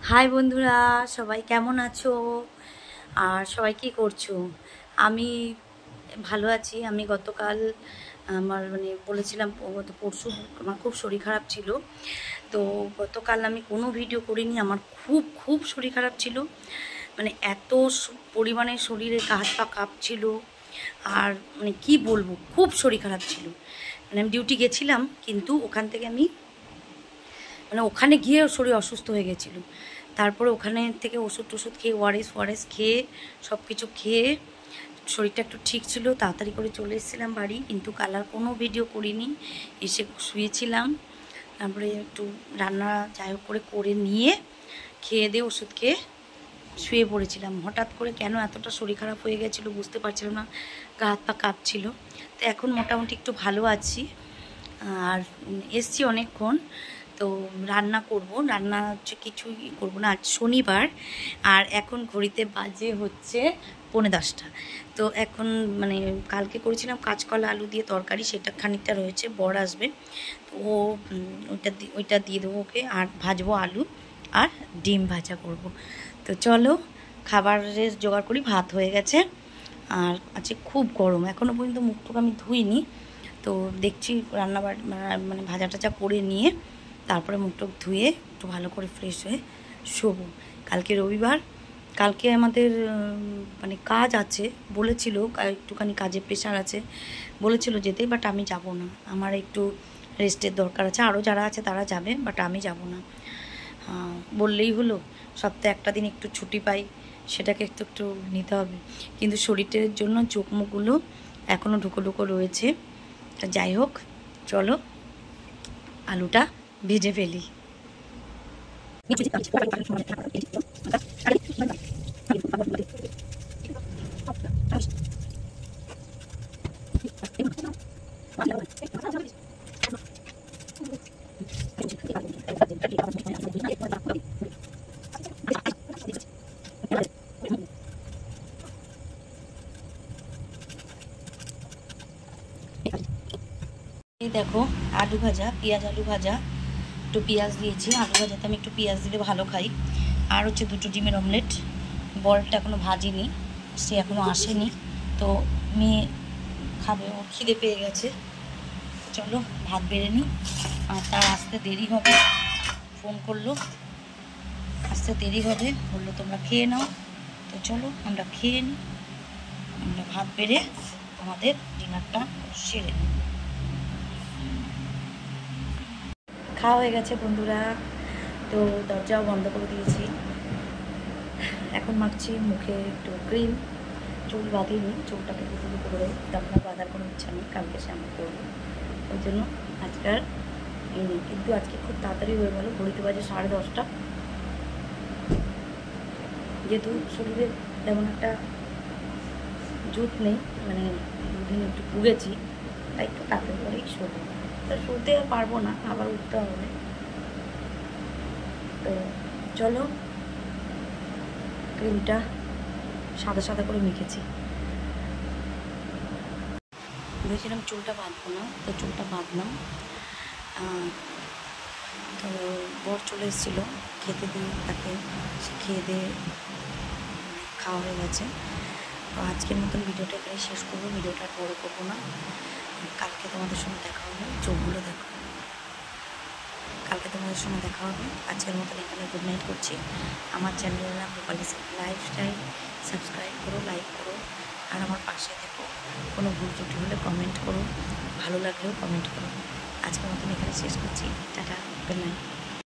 High বন্ধুরা, সবাই কেমন আছো? আর সবাই কি করছো? আমি ভালো আছি। আমি গতকাল আমার বলেছিলাম গত পরশু আমার খুব শরীর খারাপ ছিল। তো গতকাল আমি কোনো ভিডিও করিনি। আমার খুব খুব শরীর খারাপ ছিল, এত পরিমাণে শরীরে গা হাত পা কাঁপছিল। আর কি বলবো, খুব শরীর খারাপ ছিল। আমি ডিউটি গেছিলাম, কিন্তু ওখান থেকে আমি ওখানে গিয়ে শরীর অসুস্থ হয়ে গেছিলো। তারপরে ওখানে থেকে ওষুধ টষুধ খেয়ে ওয়ারেস খেয়ে সব কিছু খেয়ে শরীরটা একটু ঠিক ছিল, তাড়াতাড়ি করে চলে এসেছিলাম বাড়ি। কিন্তু কাল আর কোনো ভিডিও করিনি, এসে শুয়েছিলাম। তারপরে একটু রান্না যাই হোক করে নিয়ে খেয়ে দিয়ে ওষুধ খেয়ে শুয়ে পড়েছিলাম। হঠাৎ করে কেন এতটা শরীর খারাপ হয়ে গেছিলো বুঝতে পারছিলাম না, গা হাত পা কাঁপছিল। তো এখন মোটামুটি একটু ভালো আছি। আর এসছি অনেকক্ষণ। তো রান্না করব, রান্না হচ্ছে কিছুই করবো না, আজ শনিবার। আর এখন ঘড়িতে বাজে হচ্ছে 10:45। তো এখন কালকে করেছিলাম কাঁচকলা আলু দিয়ে তরকারি, সেটা খানিকটা রয়েছে, বর আসবে তো ও ওইটা দিয়ে দেবো ওকে। আর ভাজবো আলু আর ডিম ভাজা করব। তো চলো খাবারের জোগাড় করি। ভাত হয়ে গেছে। আর আছে খুব গরম, এখনও পর্যন্ত মুখ টুক আমি ধুইনি। তো দেখছি ভাজা টাজা করে নিয়ে তারপরে মুখ টুক ধুয়ে একটু ভালো করে ফ্রেশ হয়ে শোবো। কালকে রবিবার, কালকে আমাদের কাজ আছে বলেছিল, একটুখানি কাজে প্রেশার আছে বলেছিল যেতে, বাট আমি যাব না। আমার একটু রেস্টের দরকার আছে। আরও যারা আছে তারা যাবে, বাট আমি যাব না। বললেই হলো, সপ্তাহে একটা দিন একটু ছুটি পাই, সেটাকে একটু একটু নিতে হবে। কিন্তু শরীরের জন্য চোখ মুখগুলো এখনও ঢুকো রয়েছে। যাই হোক, চলো আলুটা ভেজে ফেলি। এই দেখো আলু ভাজা, পেঁয়াজ আলু ভাজা, একটু পেঁয়াজ দিয়েছি। আলু ভাজাতে আমি একটু পেঁয়াজ দিলে ভালো খাই। আর হচ্ছে 2টো ডিমের অমলেট। বলটা এখনও ভাজিনি, সে এখনও আসেনি, তো মেয়ে খাবে, ওর খিদে পেয়ে গেছে। চলো ভাত বেড়ে নিই। আর তার আসতে দেরি হবে, ফোন করলো, আসতে দেরি হবে, বললো তোমরা খেয়ে নাও। তো চলো আমরা খেয়ে নিই, আমরা ভাত বেড়ে আমাদের ডিনারটা সেরে নিই। খাওয়া হয়ে গেছে বন্ধুরা। তো দরজাও বন্ধ করে দিয়েছি। এখন মাখছি মুখে একটু ক্রিম। চুল বাঁধিনি, চুলটাকে দুটো করে তেমন বাঁধার কোনো ইচ্ছা নেই, কালকে শ্যাম্পু করবো, ওই জন্য আজকাল এই নেই। কিন্তু আজকে খুব তাড়াতাড়ি হয়ে গেল, ঘড়িতে বাজে 10:30। যেহেতু শরীরে তেমন একটা জুত নেই, দুদিন একটু ভুগেছি, তাই একটু তাড়াতাড়ি করেই শোবো। তো শুতে পারবো না, আবার উঠতে হবে। তো চলো, ক্রিমটা সাদা করে মেখেছি। ভেবেছিলাম চুলটা বাঁধবো না, তো চুলটা বাঁধলাম। তো বর চলে এসেছিলো, খেতে দিয়ে তাকে, সে খেয়ে দিয়ে খাওয়া হয়ে গেছে। তো আজকের মতন ভিডিওটা এখানে শেষ করবো, ভিডিওটা বড় করবো না। কালকে তোমাদের সঙ্গে দেখা হবে, চোখগুলো দেখো, কালকে তোমাদের সঙ্গে দেখা হবে। আজকের মতন এখানে গুড নাইট করছি। আমার চ্যানেলের নাম রূপালী লাইফস্টাইল। সাবস্ক্রাইব করো, লাইক করো, আর আমার পাশে থেকো। কোনো ভুল ত্রুটি হলে কমেন্ট করো, ভালো লাগলেও কমেন্ট করো। আজকের মতন এখানে শেষ করছি। Tata, good night.